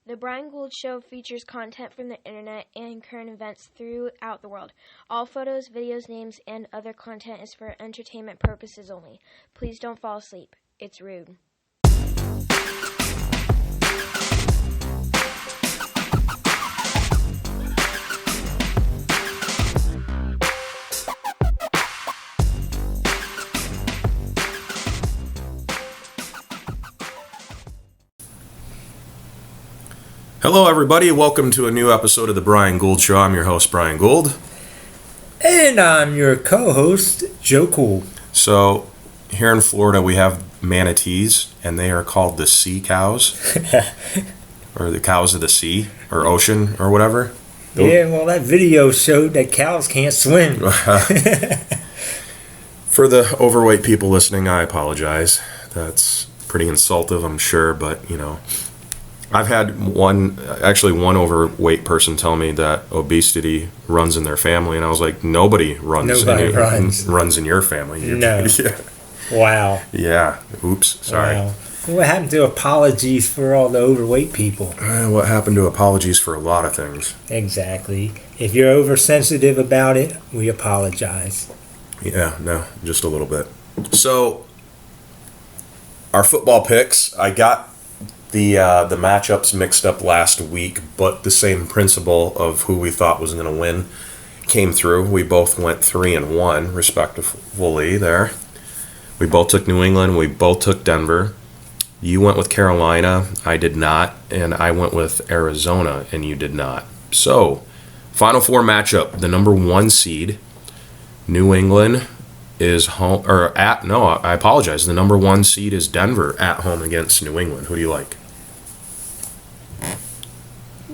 The Brian Gould Show features content from the internet and current events throughout the world. All photos, videos, names, and other content is for entertainment purposes only. Please don't fall asleep. It's rude. Hello, everybody. Welcome to a new episode of The Brian Gould Show. I'm your host, Brian Gould. And I'm your co-host, Joe Gould. So, here in Florida, we have manatees, and they are called the sea cows, or the cows of the sea, or ocean, or whatever. Yeah, well, that video showed that cows can't swim. For the overweight people listening, I apologize. That's pretty insultive, I'm sure, but, I've had one overweight person tell me that obesity runs in their family, and I was like, nobody runs in your family. No. Yeah. Wow. Yeah. Oops. Sorry. Wow. What happened to apologies for all the overweight people? What happened to apologies for a lot of things? Exactly. If you're oversensitive about it, we apologize. Yeah, no, just a little bit. So, our football picks, I got the matchups mixed up last week, but the same principle of who we thought was going to win came through. We both went 3-1 respectively there. We both took New England. We both took Denver. You went with Carolina. I did not. And I went with Arizona, and you did not. So, Final Four matchup. The number 1 seed, New England, is home, I apologize. The number 1 seed is Denver at home against New England. Who do you like?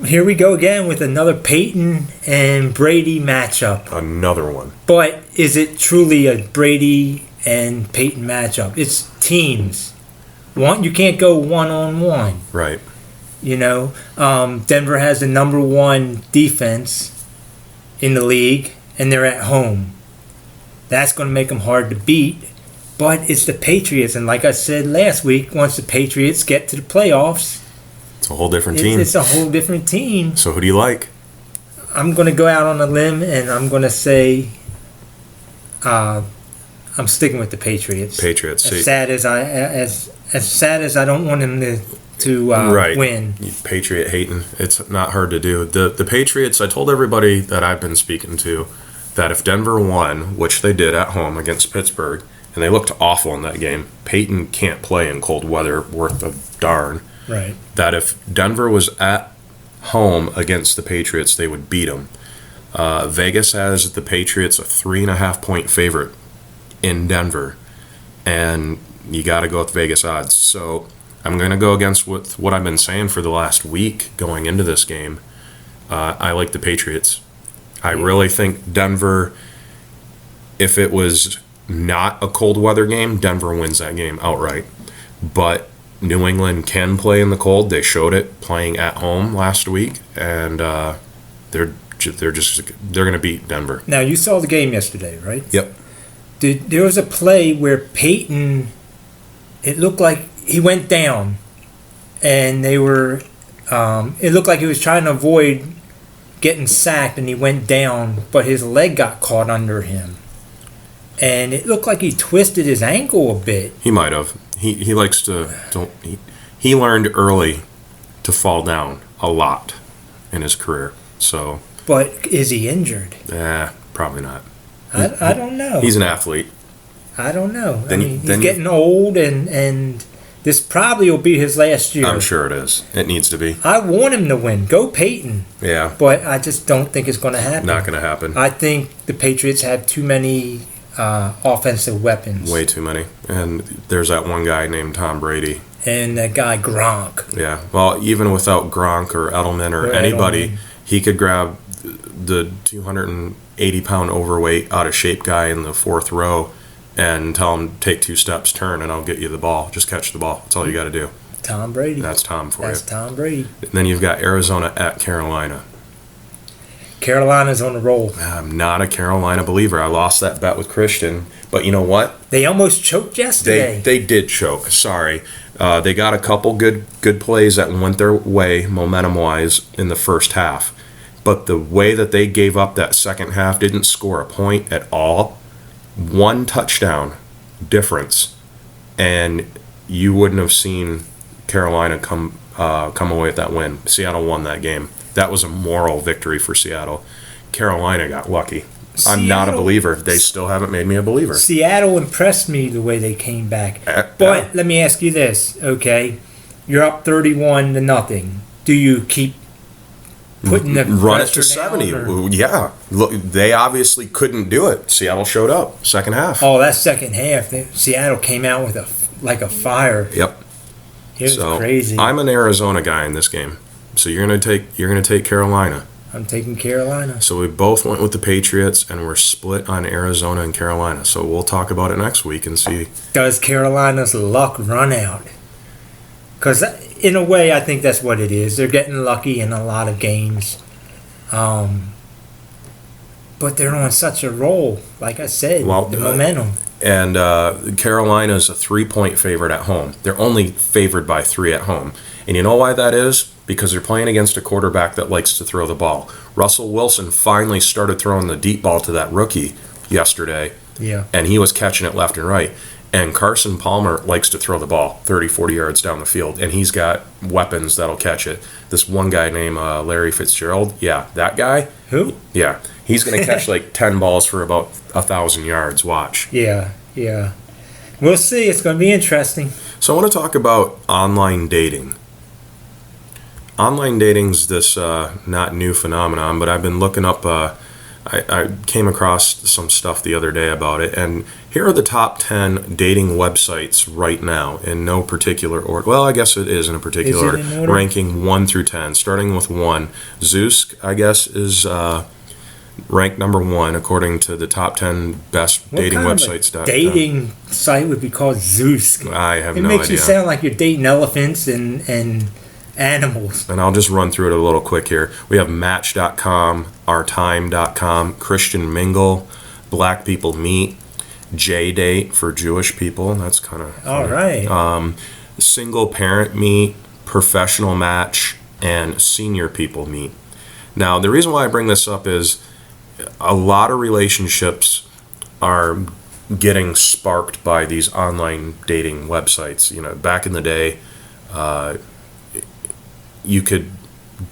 Here we go again with another Peyton and Brady matchup. Another one. But is it truly a Brady and Peyton matchup? It's teams. You can't go one-on-one. Right. Denver has the number 1 defense in the league, and they're at home. That's going to make them hard to beat. But it's the Patriots, and like I said last week, once the Patriots get to the playoffs, it's a whole different team. It's a whole different team. So who do you like? I'm going to go out on a limb, and I'm going to say I'm sticking with the Patriots. Patriots. As sad as I don't want them to right. win. Patriot hating. It's not hard to do. The Patriots, I told everybody that I've been speaking to that if Denver won, which they did at home against Pittsburgh, and they looked awful in that game, Peyton can't play in cold weather worth a darn. Right. That if Denver was at home against the Patriots, they would beat them. Vegas has the Patriots a 3.5-point favorite in Denver, and you got to go with Vegas odds. So I'm going to go against what I've been saying for the last week going into this game. I like the Patriots. I really think Denver, if it was not a cold weather game, Denver wins that game outright. But New England can play in the cold. They showed it playing at home last week, and they're going to beat Denver. Now, you saw the game yesterday, right? Yep. There was a play where Peyton, it looked like he went down, and it looked like he was trying to avoid getting sacked, and he went down, but his leg got caught under him. And it looked like he twisted his ankle a bit. He might have. He likes to he learned early to fall down a lot in his career. So, but is he injured? Probably not. I don't know. He's an athlete. I don't know. He's getting old, and this probably will be his last year. I'm sure it is. It needs to be. I want him to win. Go Peyton. Yeah. But I just don't think it's going to happen. Not going to happen. I think the Patriots have too many offensive weapons. Way too many. And there's that one guy named Tom Brady. And that guy Gronk. Yeah. Well, even without Gronk or Edelman or anybody, he could grab the 280-pound overweight, out-of-shape guy in the 4th row and tell him, take 2 steps, turn, and I'll get you the ball. Just catch the ball. That's all you got to do. Tom Brady. That's Tom for you. That's Tom Brady. And then you've got Arizona at Carolina. Carolina's on the roll. I'm not a Carolina believer. I lost that bet with Christian. But you know what? They almost choked yesterday. They did choke. Sorry. They got a couple good plays that went their way momentum-wise in the first half. But the way that they gave up that second half, didn't score a point at all. One touchdown difference, and you wouldn't have seen Carolina come away with that win. Seattle won that game. That was a moral victory for Seattle. Carolina got lucky. I'm not a believer. They still haven't made me a believer. Seattle impressed me the way they came back. But let me ask you this, okay? You're up 31-0. Do you keep putting the run it to pressure down, 70? or? Yeah. Look, they obviously couldn't do it. Seattle showed up second half. Oh, that second half, Seattle came out with a fire. Yep. It was crazy. I'm an Arizona guy in this game. So you're gonna take Carolina. I'm taking Carolina. So we both went with the Patriots, and we're split on Arizona and Carolina. So we'll talk about it next week and see. Does Carolina's luck run out? Because in a way, I think that's what it is. They're getting lucky in a lot of games. But they're on such a roll. Like I said, the momentum. And Carolina's a 3-point favorite at home. They're only favored by 3 at home. And you know why that is? Because they're playing against a quarterback that likes to throw the ball. Russell Wilson finally started throwing the deep ball to that rookie yesterday. Yeah. And he was catching it left and right. And Carson Palmer likes to throw the ball 30, 40 yards down the field. And he's got weapons that'll catch it. This one guy named Larry Fitzgerald, yeah, that guy. Who? Yeah. He's going to catch like 10 balls for about 1,000 yards. Watch. Yeah. We'll see. It's going to be interesting. So I want to talk about online dating. Online dating's this not new phenomenon, but I've been looking up. I came across some stuff the other day about it, and here are the top 10 dating websites right now in no particular order. Well, I guess it is in a particular order, ranking 1 through 10, starting with 1. Zeus, I guess, is ranked number 1 according to the top 10 best dating websites. What dating site would be called Zeus? I have no idea. It makes you sound like you're dating elephants and animals. And I'll just run through it a little quick here. We have Match.com, OurTime.com, Christian Mingle, Black People Meet, J-Date for Jewish people. That's kind of funny. All right. Single Parent Meet, Professional Match, and Senior People Meet. Now, the reason why I bring this up is a lot of relationships are getting sparked by these online dating websites. You know, back in the day, you could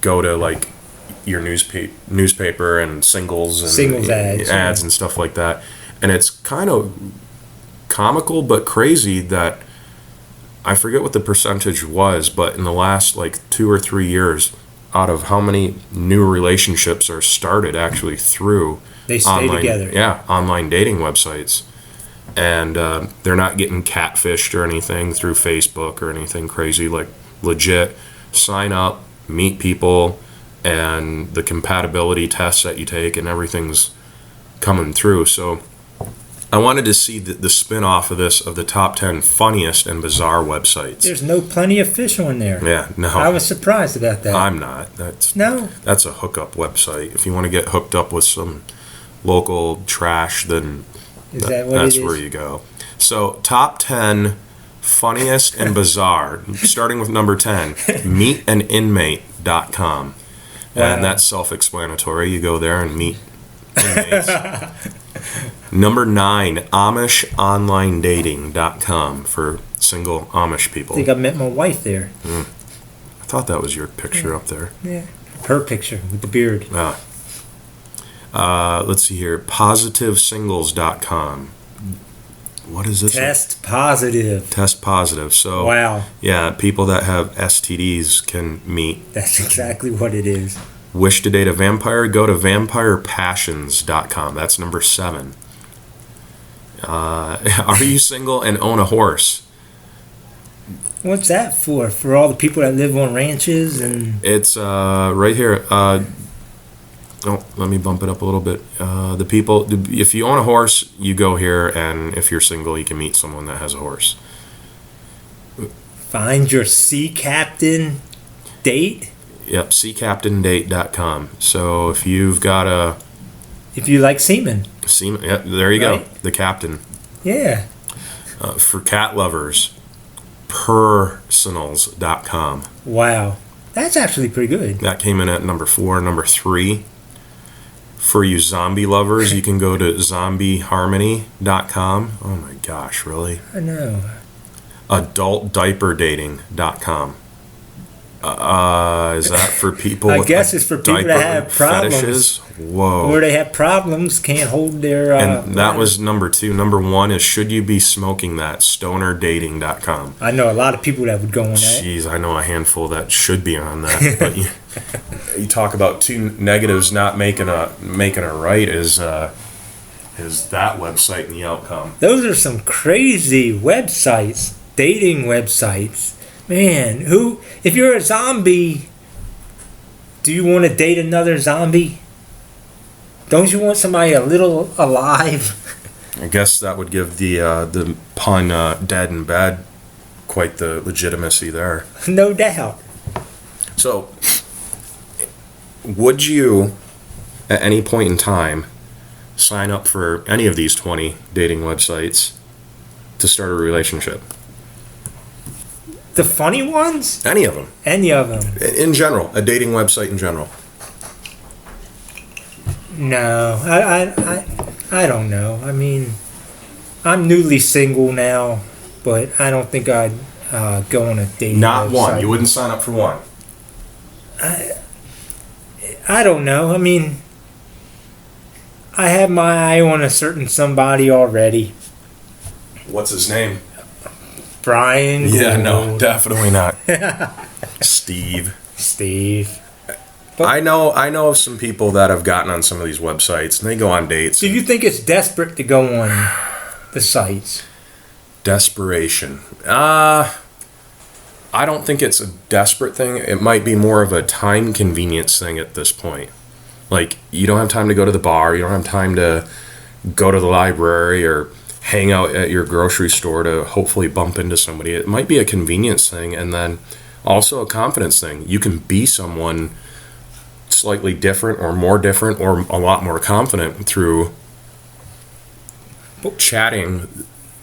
go to like your newspaper and singles ads and stuff like that, and it's kind of comical but crazy that I forget what the percentage was, but in the last like 2 or 3 years, out of how many new relationships are started actually through they stay together. Yeah, online dating websites, and they're not getting catfished or anything through Facebook or anything crazy. Like legit. Sign up, meet people, and the compatibility tests that you take and everything's coming through. So I wanted to see the spin-off of this, of the top 10 funniest and bizarre websites. There's no Plenty of Fish on there. Yeah, no. I was surprised about that. I'm not. That's a hookup website. If you want to get hooked up with some local trash, then that's where you go. So top 10 funniest and bizarre, starting with number 10, meetaninmate.com. Wow. And that's self-explanatory. You go there and meet inmates. Number 9, amishonlinedating.com for single Amish people. I think I met my wife there. I thought that was your picture up there. Yeah. Her picture with the beard. Let's see here. Positivesingles.com. What is this? Test positive. Test positive. So, wow. Yeah, people that have STDs can meet. That's exactly what it is. Wish to date a vampire? Go to vampirepassions.com. That's number 7. Are you single and own a horse? What's that for? For all the people that live on ranches and... It's right here. Let me bump it up a little bit. The people, if you own a horse, you go here, and if you're single, you can meet someone that has a horse. Find your sea captain date? Yep, seacaptaindate.com. So if you've got a... If you like semen. Yeah, there you go. The captain. Yeah. For cat lovers, personals.com. Wow. That's actually pretty good. That came in at number 4. Number 3, for you zombie lovers, you can go to zombieharmony.com. Oh my gosh, really? I know. Adultdiaperdating.com. Is that for people I with guess it's for people that have problems. fetishes? Whoa. Or they have problems, can't hold their... and that was number 2. Number 1 is Should You Be Smoking That? Stonerdating.com. I know a lot of people that would go on that. Jeez, I know a handful that should be on that. But you talk about 2 negatives not making a right is that website and the outcome. Those are some crazy websites, dating websites. Man, if you're a zombie, do you want to date another zombie? Don't you want somebody a little alive? I guess that would give the pun dead in bed quite the legitimacy there. No doubt. So, would you, at any point in time, sign up for any of these 20 dating websites to start a relationship? The funny ones? Any of them. Any of them. In general, a dating website in general. No, I don't know. I mean, I'm newly single now, but I don't think I'd go on a dating Not website. one. You wouldn't sign up for one. I don't know. I mean, I have my eye on a certain somebody already. What's his name? Brian Gould. Yeah, no, definitely not. Steve. But I know of some people that have gotten on some of these websites and they go on dates. Do you think it's desperate to go on the sites? Desperation. I don't think it's a desperate thing. It might be more of a time convenience thing at this point. Like, you don't have time to go to the bar, you don't have time to go to the library or hang out at your grocery store to hopefully bump into somebody. It might be a convenience thing, and then also a confidence thing. You can be someone slightly different or more different or a lot more confident through chatting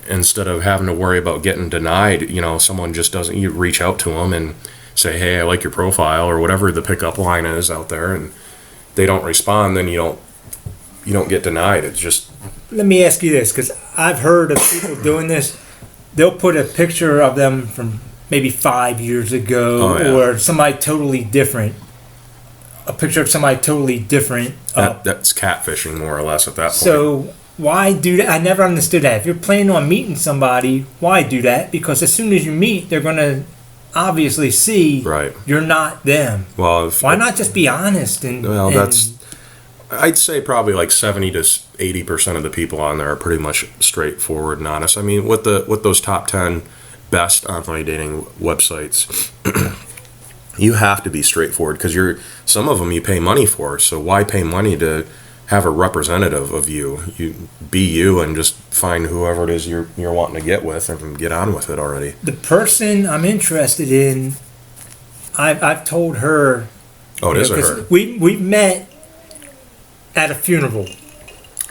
instead of having to worry about getting denied. You know, someone just doesn't, you reach out to them and say, hey, I like your profile, or whatever the pickup line is out there, and they don't respond, then you don't get denied. It's just... Let me ask you this, because I've heard of people doing this. They'll put a picture of them from maybe 5 years ago, or somebody totally different. A picture of somebody totally different. That's catfishing, more or less, at that point. So why do that? I never understood that. If you're planning on meeting somebody, why do that? Because as soon as you meet, they're going to obviously see you're not them. Well, why not just be honest? I'd say probably like 70 to 80% of the people on there are pretty much straightforward and honest. I mean, with those top 10 best online dating websites, you have to be straightforward, because some of them you pay money for. So why pay money to have a representative of you? You be you and just find whoever it is you're wanting to get with and get on with it already. The person I'm interested in, I've told her. Oh, it is her. We met at a funeral.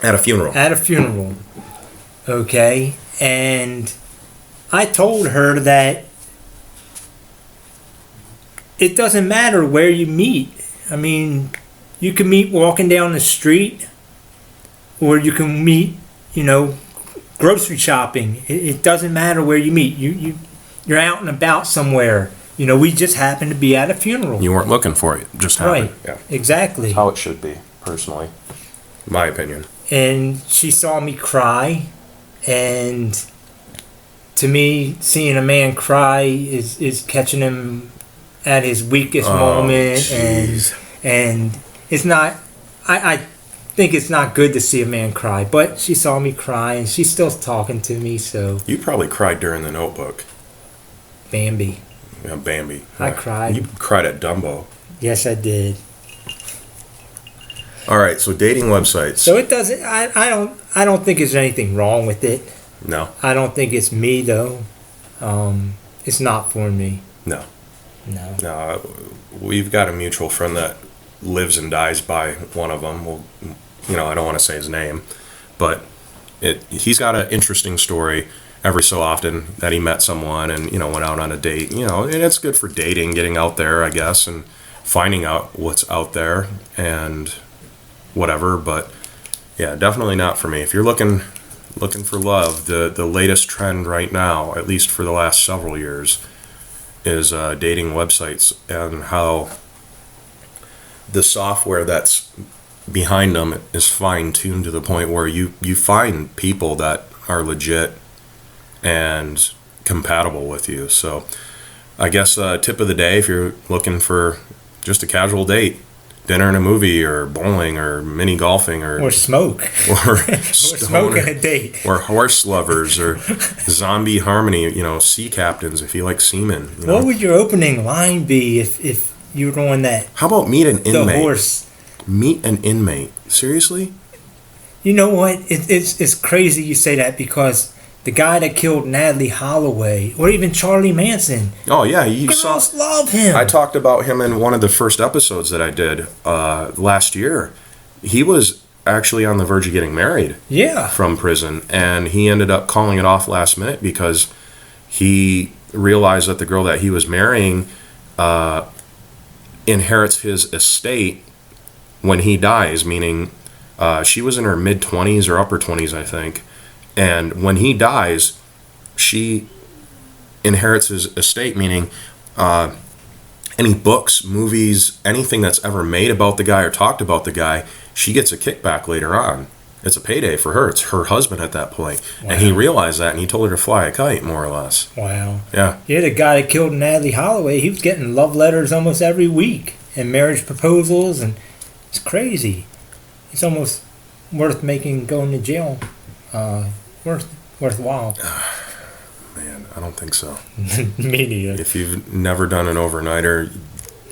At a funeral. Okay. And I told her that it doesn't matter where you meet. I mean, you can meet walking down the street, or you can meet, grocery shopping. It doesn't matter where you meet. You're out and about somewhere. We just happened to be at a funeral. You weren't looking for it. Just happened. Right. Yeah. Exactly. That's how it should be, personally. My opinion. And she saw me cry, and to me, seeing a man cry is catching him at his weakest moment, geez. and it's not. I think it's not good to see a man cry, but she saw me cry, and she's still talking to me. So you probably cried during The Notebook. Bambi. Yeah, Bambi. I cried. You cried at Dumbo. Yes, I did. All right, so dating websites. So it doesn't. I don't think there's anything wrong with it. No. I don't think it's me though. It's not for me. No. We've got a mutual friend that lives and dies by one of them. Well, I don't want to say his name, but he's got an interesting story every so often that he met someone and, went out on a date, and it's good for dating, getting out there, I guess, and finding out what's out there and whatever. But yeah, definitely not for me. If you're looking for love, the latest trend right now, at least for the last several years, is dating websites, and how the software that's behind them is fine-tuned to the point where you find people that are legit and compatible with you. So I guess tip of the day, if you're looking for just a casual date, dinner and a movie, or bowling, or mini golfing, or smoke, or smoking a date, or horse lovers, or zombie harmony, sea captains if you like seamen. What would your opening line be if you were on that? How about meet an inmate? The horse. Meet an inmate. Seriously? You know what? It's crazy you say that, because the guy that killed Natalie Holloway, or even Charlie Manson. Oh yeah, girls love him. I talked about him in one of the first episodes that I did last year. He was actually on the verge of getting married. Yeah. From prison, and he ended up calling it off last minute because he realized that the girl that he was marrying inherits his estate when he dies, meaning she was in her mid-20s or upper 20s, I think. And when he dies, she inherits his estate, meaning any books, movies, anything that's ever made about the guy or talked about the guy, she gets a kickback later on. It's a payday for her. It's her husband at that point. Wow. And he realized that, and he told her to fly a kite, more or less. Wow. Yeah. Yeah, the guy that killed Natalie Holloway, he was getting love letters almost every week, and marriage proposals, and it's crazy. It's almost worth going to jail. Worthwhile. Man, I don't think so. Me neither. If you've never done an overnighter,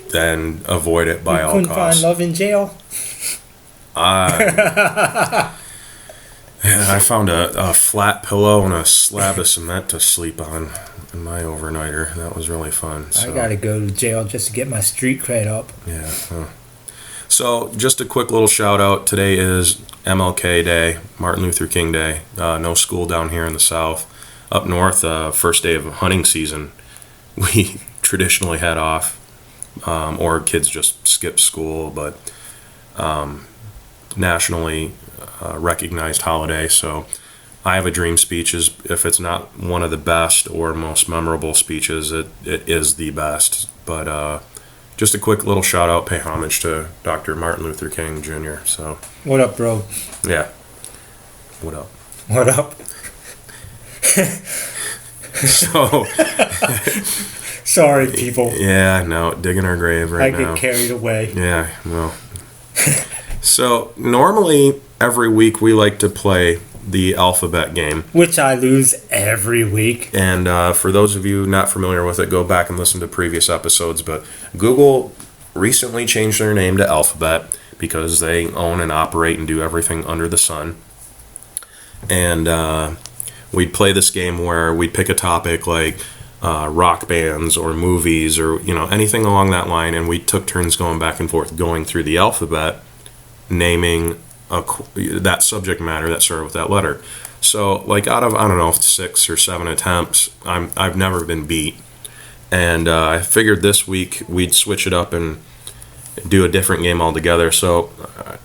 then avoid it by all costs. You couldn't find love in jail? I found a flat pillow and a slab of cement to sleep on in my overnighter. That was really fun. So. I gotta go to jail just to get my street cred up. Yeah. So just a quick little shout out. Today is MLK Day, Martin Luther King Day. No school down here in the South. Up north, first day of hunting season, we traditionally head off, or kids just skip school, but nationally recognized holiday. So I have a dream speech. If it's not one of the best or most memorable speeches, it is the best. But just a quick little shout out, pay homage to Dr. Martin Luther King Jr. So what up, bro? Yeah. What up? What up? So sorry, people. Yeah, no, digging our grave right now. I get carried away. Yeah, well. So normally every week we like to play the alphabet game, which I lose every week. And for those of you not familiar with it, go back and listen to previous episodes. But Google recently changed their name to Alphabet because they own and operate and do everything under the sun. And we'd play this game where we'd pick a topic like rock bands or movies or anything along that line, and we took turns going back and forth, going through the alphabet, naming that subject matter that started with that letter. So, like, out of, I don't know, 6 or 7 attempts, I've never been beat. And I figured this week we'd switch it up and do a different game altogether. So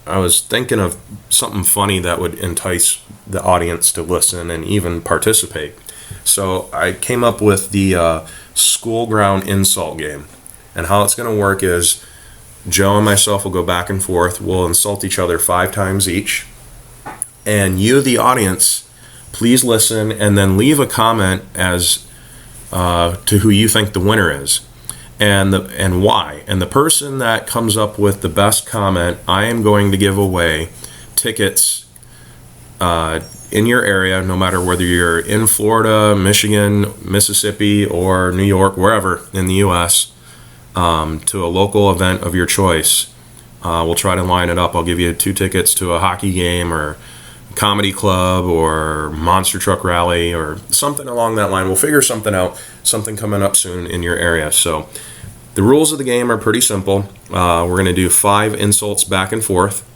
I was thinking of something funny that would entice the audience to listen and even participate. So I came up with the school ground insult game. And how it's going to work is Joe and myself will go back and forth. We'll insult each other 5 times each. And you, the audience, please listen and then leave a comment as to who you think the winner is and why. And the person that comes up with the best comment, I am going to give away tickets in your area, no matter whether you're in Florida, Michigan, Mississippi, or New York, wherever in the U.S., to a local event of your choice. We'll try to line it up. I'll give you 2 tickets to a hockey game or comedy club or monster truck rally or something along that line. We'll figure something out, something coming up soon in your area. So the rules of the game are pretty simple. We're going to do 5 insults back and forth.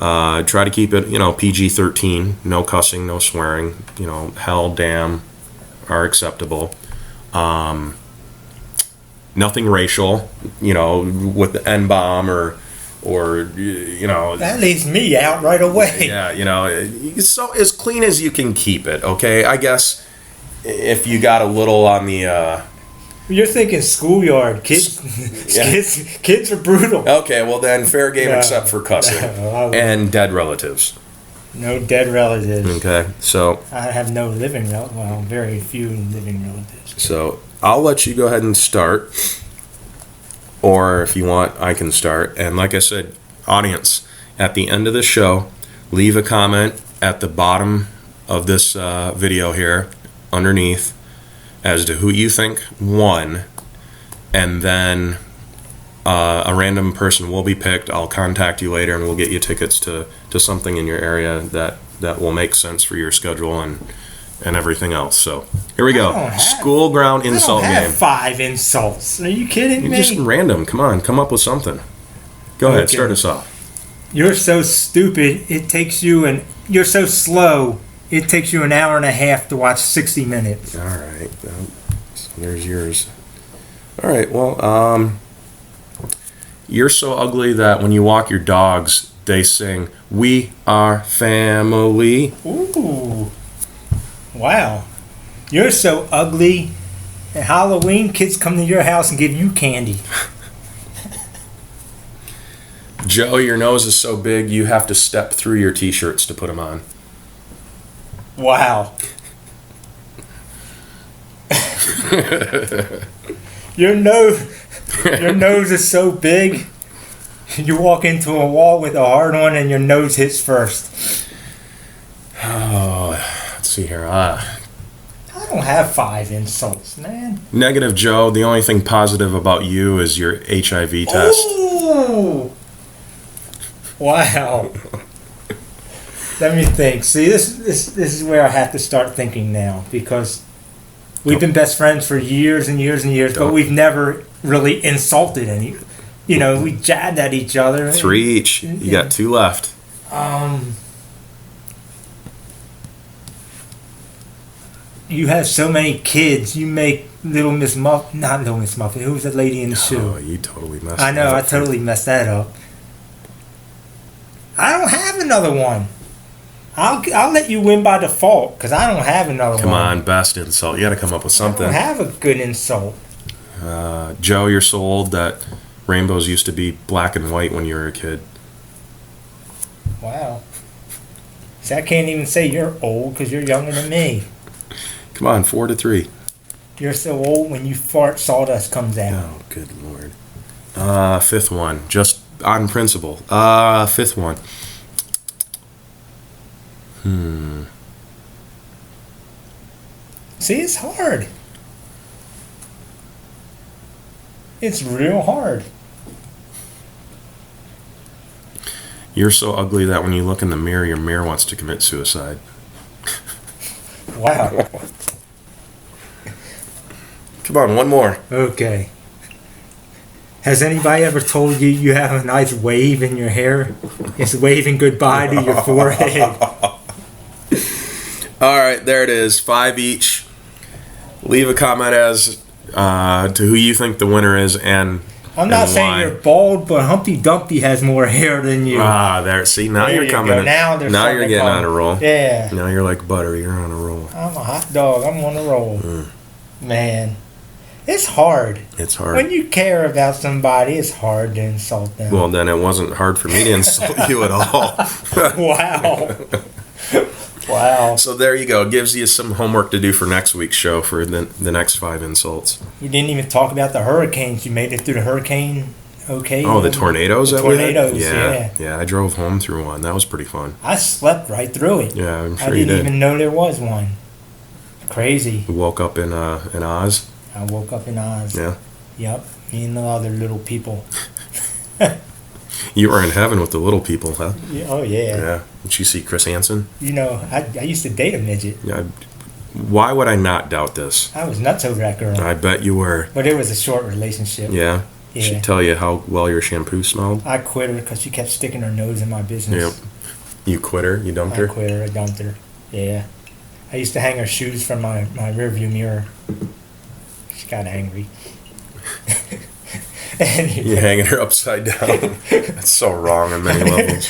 Try to keep it, PG-13, no cussing, no swearing, hell, damn, are acceptable. Nothing racial, with the N-bomb or That leaves me out right away. Yeah, so as clean as you can keep it, okay? I guess if you got a little on the... You're thinking schoolyard. Kids, Yeah. kids are brutal. Okay, well then, fair game No. except for cussing. And dead relatives. No dead relatives. Okay, so... I have no living relatives. Well, very few living relatives. So I'll let you go ahead and start. Or if you want, I can start. And like I said, audience, at the end of the show, leave a comment at the bottom of this video here, underneath, as to who you think won. And then a random person will be picked. I'll contact you later and we'll get you tickets to something in your area that will make sense for your schedule and everything else. So here we go. School ground insult I don't have game. 5 insults. Are you kidding me? Just random. Come on, come up with something. Go ahead, start us off. You're so stupid. You're so slow. It takes you an hour and a half to watch 60 Minutes. All right, so there's yours. All right, well, you're so ugly that when you walk your dogs, they sing, "We are family." Ooh. Wow. You're so ugly. At Halloween, kids come to your house and give you candy. Joe, your nose is so big you have to step through your t-shirts to put them on. Wow. Your nose is so big. You walk into a wall with a hard on and your nose hits first. Oh, let's see here. I don't have 5 insults, man. Negative Joe, the only thing positive about you is your HIV test. Ooh. Wow. Let me think. See, this is where I have to start thinking now, because we've been best friends for years and years and years, but we've never really insulted any. We jabbed at each other. 3 each. You got 2 left. You have so many kids. You make Little Miss Muffin, not Little Miss Muffin. Who was that lady in the shoe? Oh, you totally messed I know. that I up. totally messed that up. I don't have another one. I'll let you win by default because I don't have another one. Come on, best insult. You got to come up with something. I don't have a good insult. Joe, you're so old that rainbows used to be black and white when you were a kid. Wow. See, I can't even say you're old because you're younger than me. Come on, 4-3. You're so old when you fart, sawdust comes out. Oh, good Lord. 5th one, just on principle. 5th one. See, it's hard. It's real hard. You're so ugly that when you look in the mirror, your mirror wants to commit suicide. Wow. Come on, one more. Okay. Has anybody ever told you you have a nice wave in your hair? It's waving goodbye to your forehead. All right, there it is. 5 each. Leave a comment as to who you think the winner is and I'm not and saying why. you're bald, but Humpty Dumpty has more hair than you. There. See, now There you're you coming. go. In. Now there's Now something you're getting called- on a roll. Yeah. Now you're like butter. You're on a roll. I'm a hot dog. I'm on a roll. Man, it's hard. It's hard. When you care about somebody, it's hard to insult them. Well, then it wasn't hard for me to insult you at all. Wow. Wow. So there you go. It gives you some homework to do for next week's show for the next 5 insults. We didn't even talk about the hurricanes. You made it through the hurricane okay? Oh, the tornadoes that we had? Tornadoes, Yeah. yeah. I drove home through one. That was pretty fun. I slept right through it. Yeah, I'm I sure you didn't did. even know there was one. Crazy. We woke up in Oz. I woke up in Oz. Yeah. Yep. Me and the other little people. You were in heaven with the little people, huh? Yeah, oh, yeah. Yeah. Did you see Chris Hansen? You know, I used to date a midget. Yeah. Why would I not doubt this? I was nuts over that girl. I bet you were. But it was a short relationship. Yeah. Yeah. Should tell you how well your shampoo smelled. I quit her because she kept sticking her nose in my business. Yep. You quit her? You dumped I her? quit her. I dumped her. Yeah. I used to hang her shoes from my rearview mirror. She got angry. Anyway. You're hanging her upside down. That's so wrong on many levels.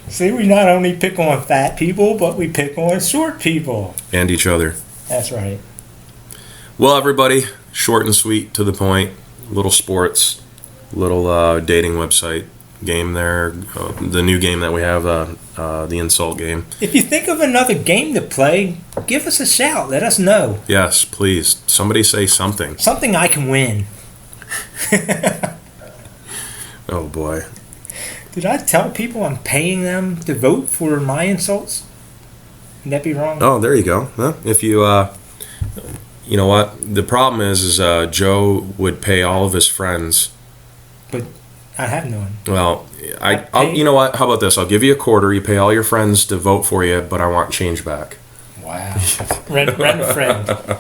See, we not only pick on fat people, but we pick on short people. And each other. That's right. Well, everybody, short and sweet, to the point. Little sports, little dating website game there. The new game that we have, the insult game. If you think of another game to play, give us a shout. Let us know. Yes, please. Somebody say something. Something I can win. Oh, boy. Did I tell people I'm paying them to vote for my insults? Would that be wrong? Oh, there you go. Well, if you, you know what? The problem is Joe would pay all of his friends. But I have none. Well, you know what? How about this? I'll give you a quarter. You pay all your friends to vote for you, but I want change back. Wow. Rent a friend.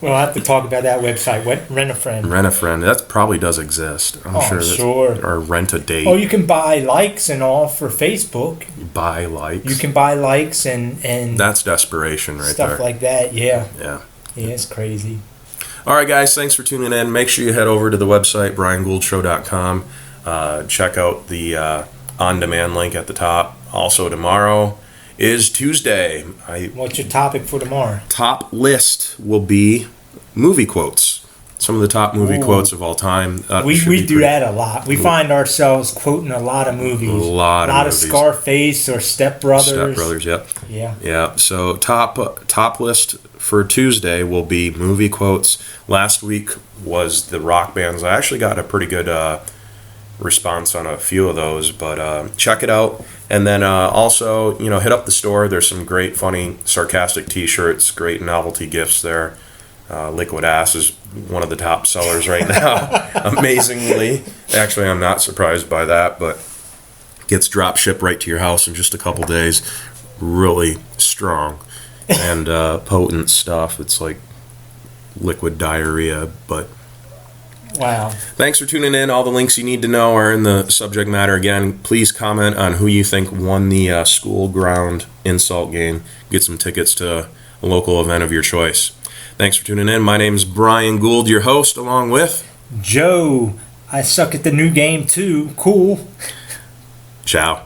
We'll have to talk about that website. Rent a friend. Rent a friend. That probably does exist. I'm sure. Sure. Or rent a date. Oh, you can buy likes and all for Facebook. Buy likes. You can buy likes and that's desperation right stuff there. Stuff like that, yeah. Yeah. Yeah, it's crazy. All right, guys. Thanks for tuning in. Make sure you head over to the website, briangouldShow.com. Check out the on-demand link at the top. Also, tomorrow is Tuesday. What's your topic for tomorrow? Top list will be movie quotes. Some of the top movie quotes of all time. We do that a lot. We find ourselves quoting a lot of movies. A lot of movies. Scarface or Step Brothers. Step Brothers, yep. Yeah. Yeah. So top list for Tuesday will be movie quotes. Last week was the rock bands. I actually got a pretty good response on a few of those, but check it out. And then also, hit up the store. There's some great, funny, sarcastic T-shirts, great novelty gifts there. Liquid Ass is one of the top sellers right now, amazingly. Actually, I'm not surprised by that, but gets drop shipped right to your house in just a couple days. Really strong and potent stuff. It's like liquid diarrhea, but wow. Thanks for tuning in. All the links you need to know are in the subject matter. Again, please comment on who you think won the school ground insult game. Get some tickets to a local event of your choice. Thanks for tuning in. My name's Brian Gould, your host, along with Joe. I suck at the new game too. Cool. Ciao.